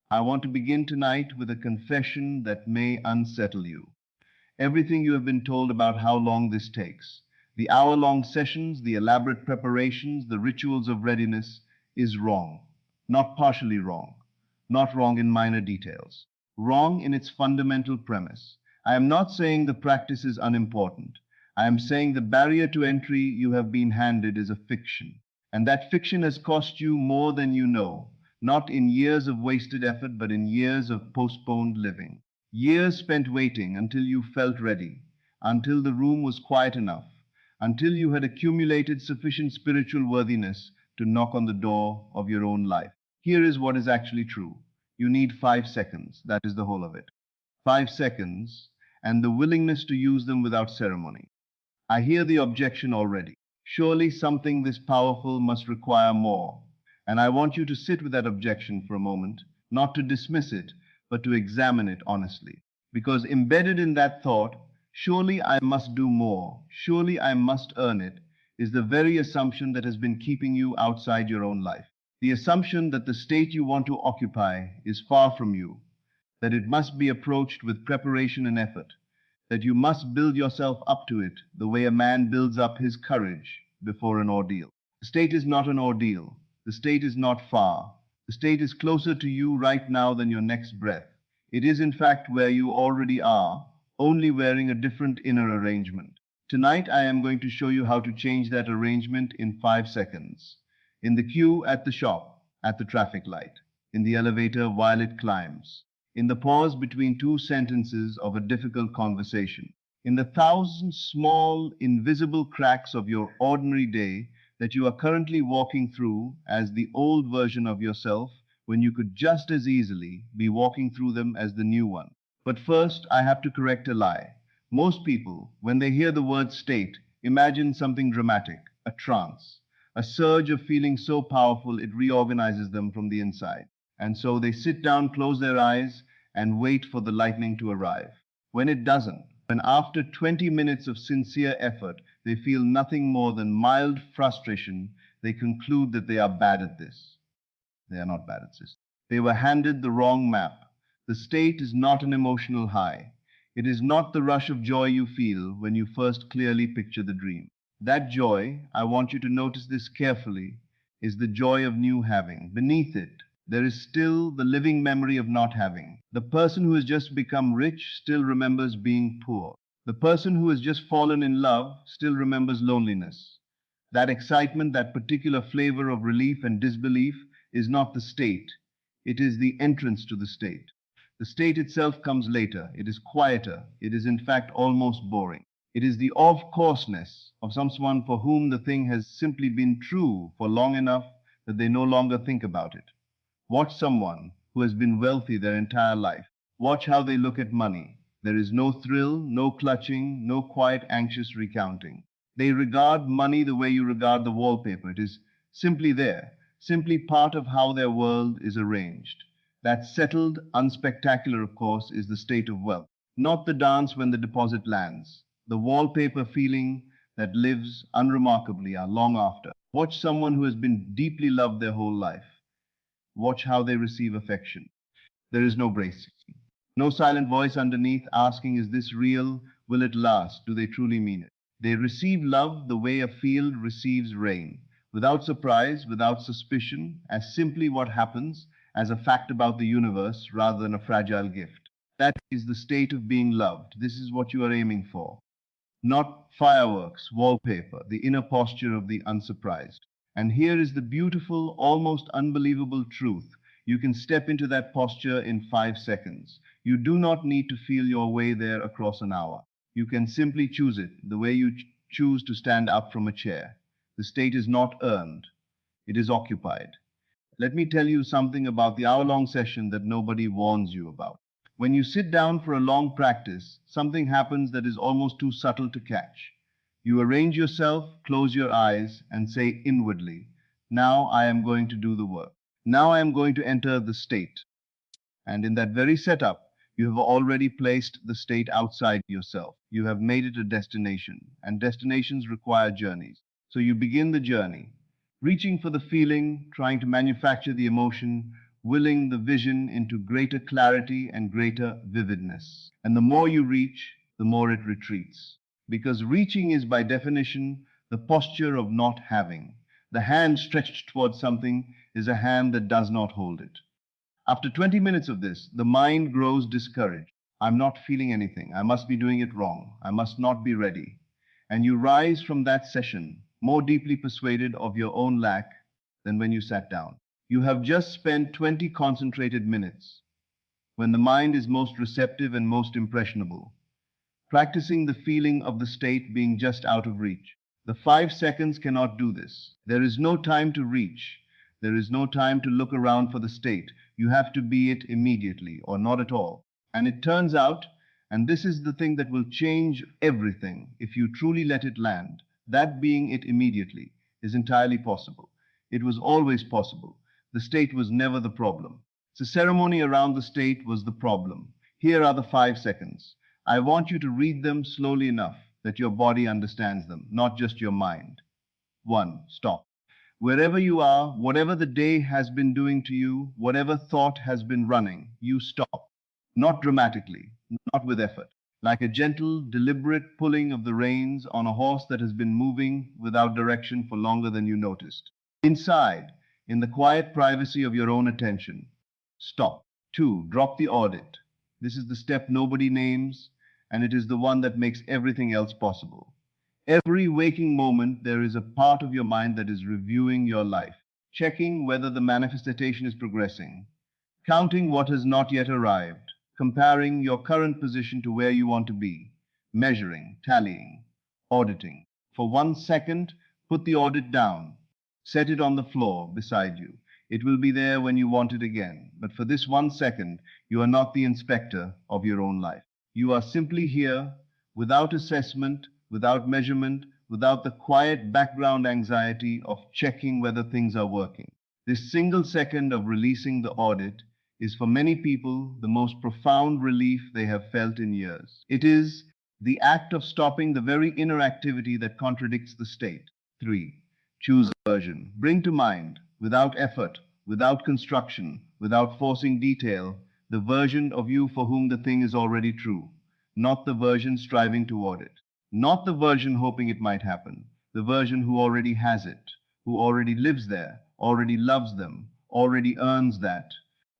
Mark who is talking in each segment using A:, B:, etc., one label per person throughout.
A: I want to begin tonight with a confession that may unsettle you. Everything you have been told about how long this takes, the hour-long sessions, the elaborate preparations, the rituals of readiness, is wrong. Not partially wrong. Not wrong in minor details. Wrong in its fundamental premise. I am not saying the practice is unimportant. I am saying the barrier to entry you have been handed is a fiction. And that fiction has cost you more than you know, not in years of wasted effort, but in years of postponed living. Years spent waiting until you felt ready, until the room was quiet enough, until you had accumulated sufficient spiritual worthiness to knock on the door of your own life. Here is what is actually true. You need 5 seconds. That is the whole of it. 5 seconds, and the willingness to use them without ceremony. I hear the objection already. Surely something this powerful must require more. And I want you to sit with that objection for a moment, not to dismiss it, but to examine it honestly. Because embedded in that thought, surely I must do more, surely I must earn it, is the very assumption that has been keeping you outside your own life. The assumption that the state you want to occupy is far from you, that it must be approached with preparation and effort, that you must build yourself up to it the way a man builds up his courage before an ordeal. The state is not an ordeal. The state is not far. The state is closer to you right now than your next breath. It is, in fact, where you already are, only wearing a different inner arrangement. Tonight, I am going to show you how to change that arrangement in 5 seconds. In the queue at the shop, at the traffic light, in the elevator while it climbs, in the pause between two sentences of a difficult conversation, in the thousand small, invisible cracks of your ordinary day that you are currently walking through as the old version of yourself when you could just as easily be walking through them as the new one. But first, I have to correct a lie. Most people, when they hear the word state, imagine something dramatic, a trance, a surge of feeling so powerful it reorganizes them from the inside. And so they sit down, close their eyes, and wait for the lightning to arrive. When it doesn't, when after 20 minutes of sincere effort they feel nothing more than mild frustration, they conclude that they are bad at this. They are not bad at this. They were handed the wrong map. The state is not an emotional high. It is not the rush of joy you feel when you first clearly picture the dream. That joy, I want you to notice this carefully, is the joy of new having. Beneath it, there is still the living memory of not having. The person who has just become rich still remembers being poor. The person who has just fallen in love still remembers loneliness. That excitement, that particular flavor of relief and disbelief is not the state. It is the entrance to the state. The state itself comes later. It is quieter. It is in fact almost boring. It is the of-courseness of someone for whom the thing has simply been true for long enough that they no longer think about it. Watch someone who has been wealthy their entire life. Watch how they look at money. There is no thrill, no clutching, no quiet, anxious recounting. They regard money the way you regard the wallpaper. It is simply there, simply part of how their world is arranged. That settled, unspectacular, of course, is the state of wealth, not the dance when the deposit lands, the wallpaper feeling that lives unremarkably long after. Watch someone who has been deeply loved their whole life. Watch how they receive affection. There is no bracing. No silent voice underneath asking, is this real? Will it last? Do they truly mean it? They receive love the way a field receives rain, without surprise, without suspicion, as simply what happens, as a fact about the universe rather than a fragile gift. That is the state of being loved. This is what you are aiming for. Not fireworks, wallpaper, the inner posture of the unsurprised. And here is the beautiful, almost unbelievable truth. You can step into that posture in 5 seconds. You do not need to feel your way there across an hour. You can simply choose it, the way you choose to stand up from a chair. The state is not earned, it is occupied. Let me tell you something about the hour-long session that nobody warns you about. When you sit down for a long practice, something happens that is almost too subtle to catch. You arrange yourself, close your eyes, and say inwardly, now I am going to do the work. Now I am going to enter the state. And in that very setup, you have already placed the state outside yourself. You have made it a destination, and destinations require journeys. So you begin the journey, reaching for the feeling, trying to manufacture the emotion, willing the vision into greater clarity and greater vividness. And the more you reach, the more it retreats. Because reaching is by definition the posture of not having. The hand stretched towards something is a hand that does not hold it. After 20 minutes of this, the mind grows discouraged. I'm not feeling anything. I must be doing it wrong. I must not be ready. And you rise from that session more deeply persuaded of your own lack than when you sat down. You have just spent 20 concentrated minutes when the mind is most receptive and most impressionable, practicing the feeling of the state being just out of reach. The 5 seconds cannot do this. There is no time to reach. There is no time to look around for the state. You have to be it immediately or not at all. And it turns out, and this is the thing that will change everything if you truly let it land, that being it immediately is entirely possible. It was always possible. The state was never the problem. The ceremony around the state was the problem. Here are the 5 seconds. I want you to read them slowly enough that your body understands them, not just your mind. 1. Stop. Wherever you are, whatever the day has been doing to you, whatever thought has been running, you stop. Not dramatically, not with effort. Like a gentle, deliberate pulling of the reins on a horse that has been moving without direction for longer than you noticed. Inside, in the quiet privacy of your own attention, stop. 2. Drop the audit. This is the step nobody names, and it is the one that makes everything else possible. Every waking moment, there is a part of your mind that is reviewing your life, checking whether the manifestation is progressing, counting what has not yet arrived, comparing your current position to where you want to be, measuring, tallying, auditing. For 1 second, put the audit down. Set it on the floor beside you. It will be there when you want it again. But for this 1 second, you are not the inspector of your own life. You are simply here, without assessment, without measurement, without the quiet background anxiety of checking whether things are working. This single second of releasing the audit is for many people the most profound relief they have felt in years. It is the act of stopping the very inner activity that contradicts the state. 3. Choose a version. Bring to mind, without effort, without construction, without forcing detail, the version of you for whom the thing is already true, not the version striving toward it, not the version hoping it might happen, the version who already has it, who already lives there, already loves them, already earns that,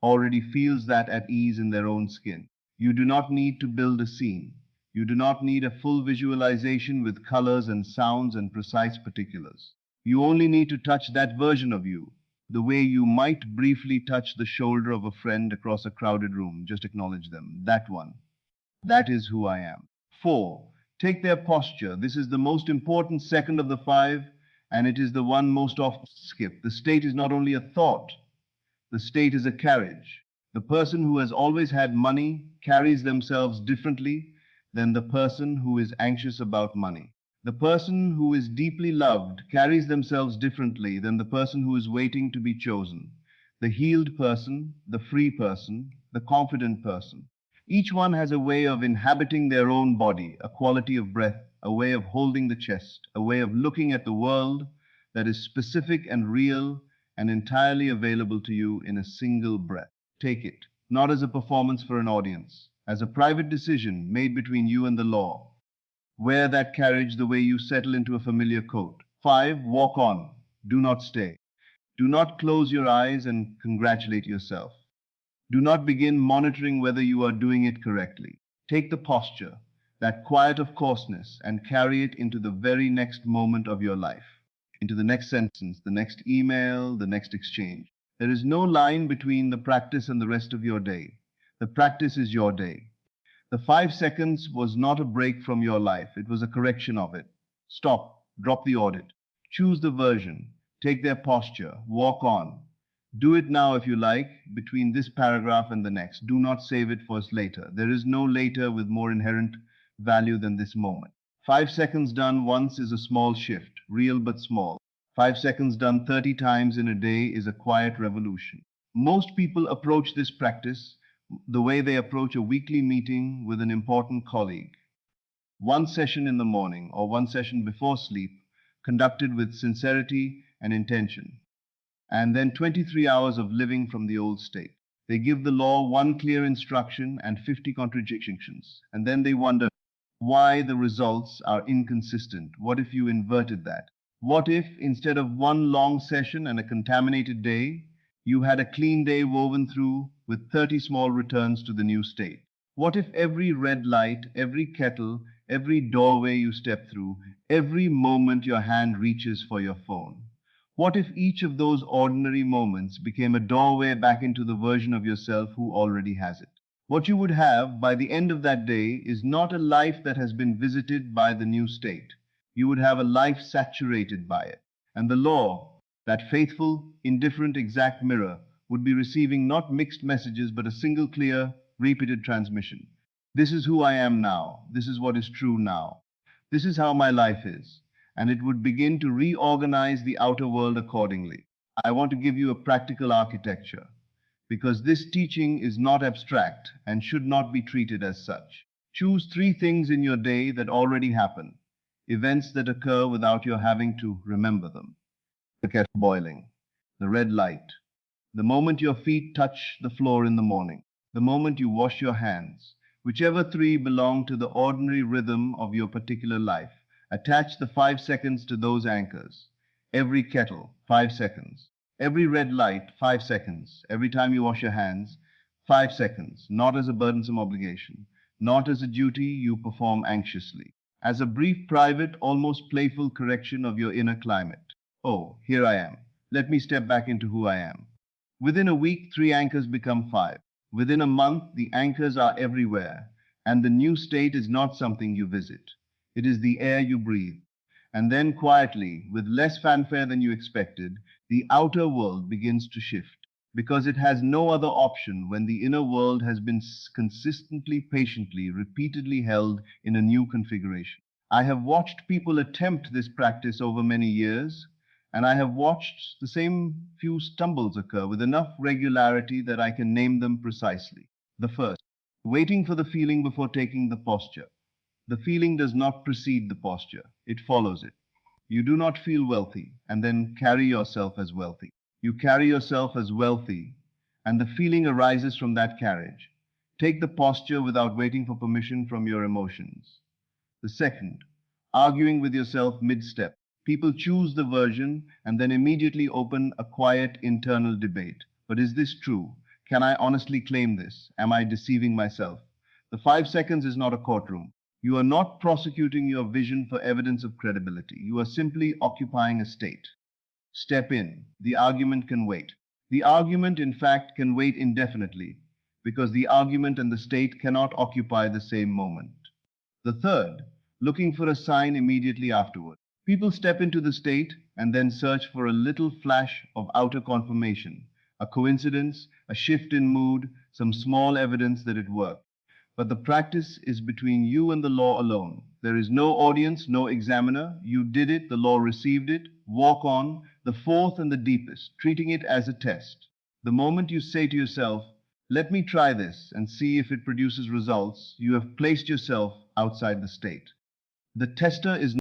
A: already feels that at ease in their own skin. You do not need to build a scene. You do not need a full visualization with colors and sounds and precise particulars. You only need to touch that version of you, the way you might briefly touch the shoulder of a friend across a crowded room. Just acknowledge them. That one. That is who I am. 4. Take their posture. This is the most important second of the 5, and it is the one most often skipped. The state is not only a thought, the state is a carriage. The person who has always had money carries themselves differently than the person who is anxious about money. The person who is deeply loved carries themselves differently than the person who is waiting to be chosen. The healed person, the free person, the confident person. Each one has a way of inhabiting their own body, a quality of breath, a way of holding the chest, a way of looking at the world that is specific and real and entirely available to you in a single breath. Take it, not as a performance for an audience, as a private decision made between you and the law. Wear that carriage the way you settle into a familiar coat. 5. Walk on. Do not stay. Do not close your eyes and congratulate yourself. Do not begin monitoring whether you are doing it correctly. Take the posture, that quiet of coarseness, and carry it into the very next moment of your life, into the next sentence, the next email, the next exchange. There is no line between the practice and the rest of your day. The practice is your day. The 5 seconds was not a break from your life. It was a correction of it. Stop. Drop the audit. Choose the version. Take their posture. Walk on. Do it now if you like, between this paragraph and the next. Do not save it for later. There is no later with more inherent value than this moment. 5 seconds done once is a small shift, real but small. 5 seconds done 30 times in a day is a quiet revolution. Most people approach this practice the way they approach a weekly meeting with an important colleague. One session in the morning or one session before sleep, conducted with sincerity and intention. and then 23 hours of living from the old state. They give the law one clear instruction and 50 contradictions, and then they wonder why the results are inconsistent. What if you inverted that? What if, instead of one long session and a contaminated day, you had a clean day woven through with 30 small returns to the new state? What if every red light, every kettle, every doorway you step through, every moment your hand reaches for your phone? What if each of those ordinary moments became a doorway back into the version of yourself who already has it? What you would have by the end of that day is not a life that has been visited by the new state. You would have a life saturated by it. And the law, that faithful, indifferent, exact mirror, would be receiving not mixed messages but a single clear, repeated transmission. This is who I am now. This is what is true now. This is how my life is. And it would begin to reorganize the outer world accordingly. I want to give you a practical architecture, because this teaching is not abstract and should not be treated as such. Choose three things in your day that already happen, events that occur without your having to remember them. The kettle boiling, the red light, the moment your feet touch the floor in the morning, the moment you wash your hands. Whichever three belong to the ordinary rhythm of your particular life, attach the 5 seconds to those anchors. Every kettle, 5 seconds. Every red light, 5 seconds. Every time you wash your hands, 5 seconds. Not as a burdensome obligation, not as a duty you perform anxiously. As a brief, private, almost playful correction of your inner climate. Oh, here I am. Let me step back into who I am. Within a week, 3 anchors become 5. Within a month, the anchors are everywhere, and the new state is not something you visit. It is the air you breathe. And then quietly, with less fanfare than you expected, the outer world begins to shift, because it has no other option when the inner world has been consistently, patiently, repeatedly held in a new configuration. I have watched people attempt this practice over many years, and I have watched the same few stumbles occur with enough regularity that I can name them precisely. The first, waiting for the feeling before taking the posture. The feeling does not precede the posture, it follows it. You do not feel wealthy and then carry yourself as wealthy. You carry yourself as wealthy, and the feeling arises from that carriage. Take the posture without waiting for permission from your emotions. The second, arguing with yourself mid-step. People choose the version and then immediately open a quiet internal debate. But is this true? Can I honestly claim this? Am I deceiving myself? The 5 seconds is not a courtroom. You are not prosecuting your vision for evidence of credibility. You are simply occupying a state. Step in. The argument can wait. The argument, in fact, can wait indefinitely, because the argument and the state cannot occupy the same moment. The third, looking for a sign immediately afterward. People step into the state and then search for a little flash of outer confirmation, a coincidence, a shift in mood, some small evidence that it worked. But the practice is between you and the law alone. There is no audience, no examiner. You did it, the law received it. Walk on, the fourth and the deepest, treating it as a test. The moment you say to yourself, let me try this and see if it produces results, you have placed yourself outside the state. The tester is